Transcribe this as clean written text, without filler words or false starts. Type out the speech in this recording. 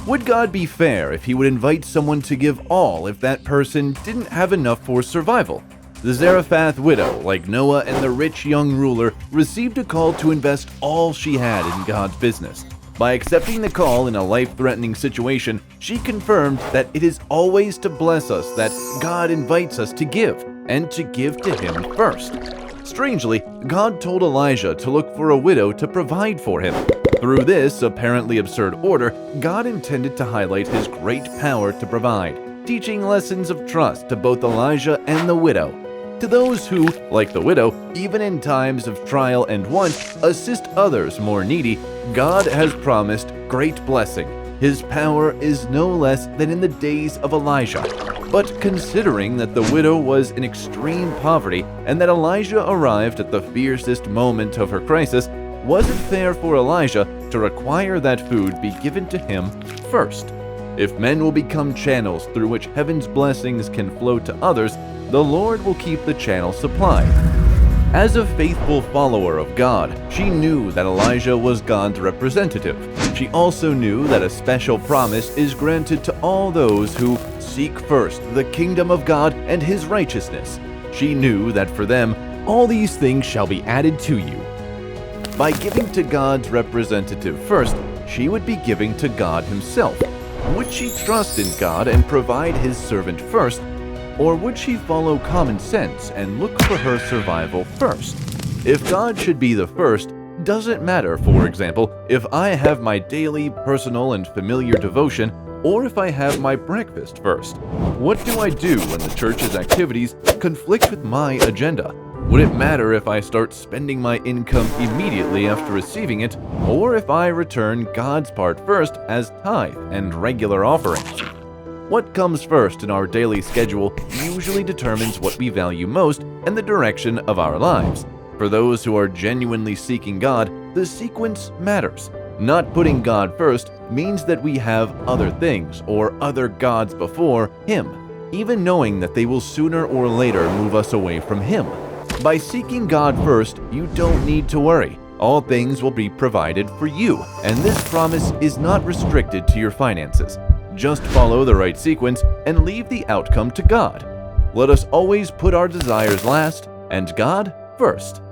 Would God be fair if he would invite someone to give all if that person didn't have enough for survival? The Zarephath widow, like Noah and the rich young ruler, received a call to invest all she had in God's business. By accepting the call in a life-threatening situation, she confirmed that it is always to bless us that God invites us to give, and to give to him first. Strangely, God told Elijah to look for a widow to provide for him. Through this apparently absurd order, God intended to highlight his great power to provide, teaching lessons of trust to both Elijah and the widow. To those who, like the widow, even in times of trial and want, assist others more needy, God has promised great blessing. His power is no less than in the days of Elijah. But considering that the widow was in extreme poverty and that Elijah arrived at the fiercest moment of her crisis, was it fair for Elijah to require that food be given to him first? If men will become channels through which heaven's blessings can flow to others, the Lord will keep the channel supplied. As a faithful follower of God, she knew that Elijah was God's representative. She also knew that a special promise is granted to all those who seek first the kingdom of God and his righteousness. She knew that for them, all these things shall be added to you. By giving to God's representative first, she would be giving to God himself. Would she trust in God and provide his servant first? Or would she follow common sense and look for her survival first? If God should be the first, does it matter, for example, if I have my daily, personal, and familiar devotion, or if I have my breakfast first? What do I do when the church's activities conflict with my agenda? Would it matter if I start spending my income immediately after receiving it, or if I return God's part first as tithe and regular offerings? What comes first in our daily schedule usually determines what we value most and the direction of our lives. For those who are genuinely seeking God, the sequence matters. Not putting God first means that we have other things or other gods before Him, even knowing that they will sooner or later move us away from Him. By seeking God first, you don't need to worry. All things will be provided for you, and this promise is not restricted to your finances. Just follow the right sequence and leave the outcome to God. Let us always put our desires last and God first.